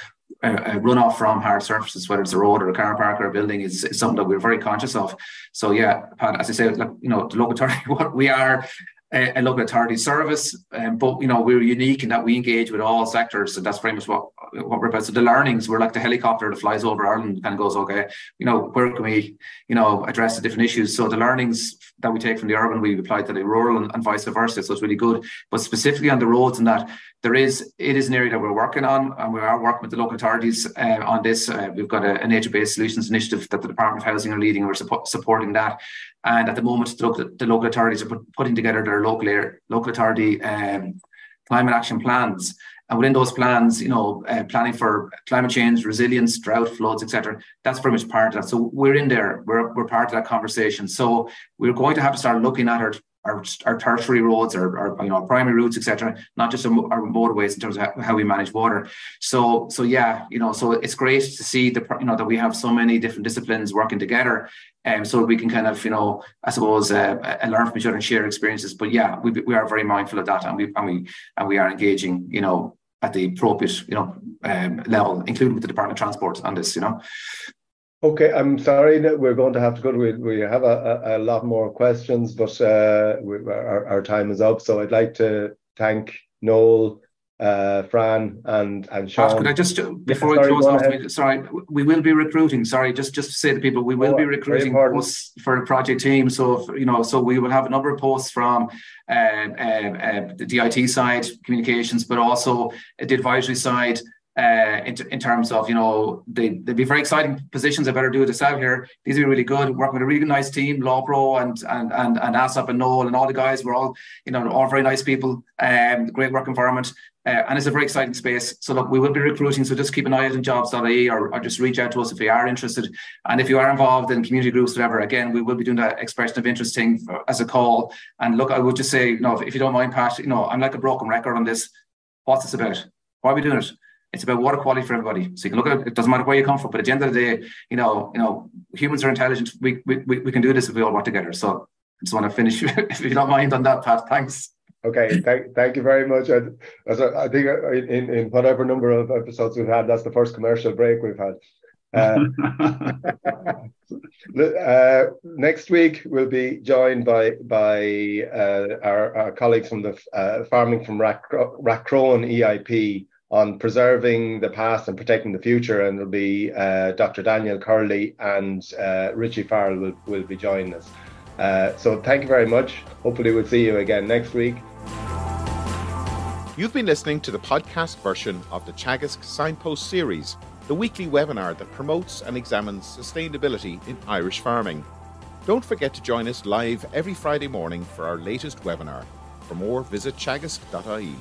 runoff from hard surfaces, whether it's a road or a car park or a building, is something that we're very conscious of. So yeah, Pat, as I say, the local authority, we are a local authority service, but we're unique in that we engage with all sectors, and that's very much what we're about. So the learnings, we're like the helicopter that flies over Ireland and kind of goes, okay, where can we address the different issues? So the learnings that we take from the urban, we apply to the rural and vice versa. So it's really good. But specifically on the roads and that, it is an area that we're working on, and we are working with the local authorities on this. We've got a nature-based solutions initiative that the Department of Housing are leading, and we're supporting that. And at the moment, the local authorities are putting together their local authority climate action plans. And within those plans, planning for climate change, resilience, drought, floods, etc. That's very much part of that. So we're in there. We're part of that conversation. So we're going to have to start looking at our tertiary roads, our primary routes, etc. Not just our motorways in terms of how we manage water. So yeah, so it's great to see that we have so many different disciplines working together, so we can kind of I suppose learn from each other and share experiences. But yeah, we are very mindful of that, and we are engaging at the appropriate level, including with the Department of Transport on this. Okay, I'm sorry that we're going to have to go. We have a lot more questions, but our time is up. So I'd like to thank Noel, Fran and Shaun. Could I just, before we close off, we will be recruiting. Just to say to people, we will be recruiting posts for the project team. So, so we will have a number of posts from the DIT side, communications, but also the advisory side. In terms of, they'd be very exciting positions. I better do this out here. These are really good. Working with a really nice team, LAWPRO and ASSAP and Noel and all the guys. We're all, all very nice people. Great work environment. And it's a very exciting space. So look, we will be recruiting. So just keep an eye out on jobs.ie or just reach out to us if you are interested. And if you are involved in community groups, whatever, again, we will be doing that expression of interest thing as a call. And look, I would just say, if you don't mind, Pat, I'm like a broken record on this. What's this about? Why are we doing it? It's about water quality for everybody. So you can look at it. It doesn't matter where you come from, but at the end of the day, humans are intelligent. We can do this if we all work together. So I just want to finish, if you don't mind, on that, Pat. Thanks. Okay, thank you very much. I think in whatever number of episodes we've had, that's the first commercial break we've had. Next week we'll be joined by our colleagues from the Farming from Rathcrone EIP on preserving the past and protecting the future, and it'll be Dr. Daniel Curley and Richie Farrell will be joining us. So thank you very much. Hopefully we'll see you again next week. You've been listening to the podcast version of the Teagasc Signpost Series, the weekly webinar that promotes and examines sustainability in Irish farming. Don't forget to join us live every Friday morning for our latest webinar. For more, visit teagasc.ie.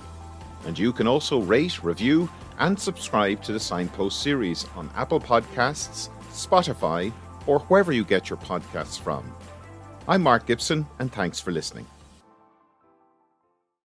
And you can also rate, review and subscribe to the Signpost Series on Apple Podcasts, Spotify or wherever you get your podcasts from. I'm Mark Gibson and thanks for listening.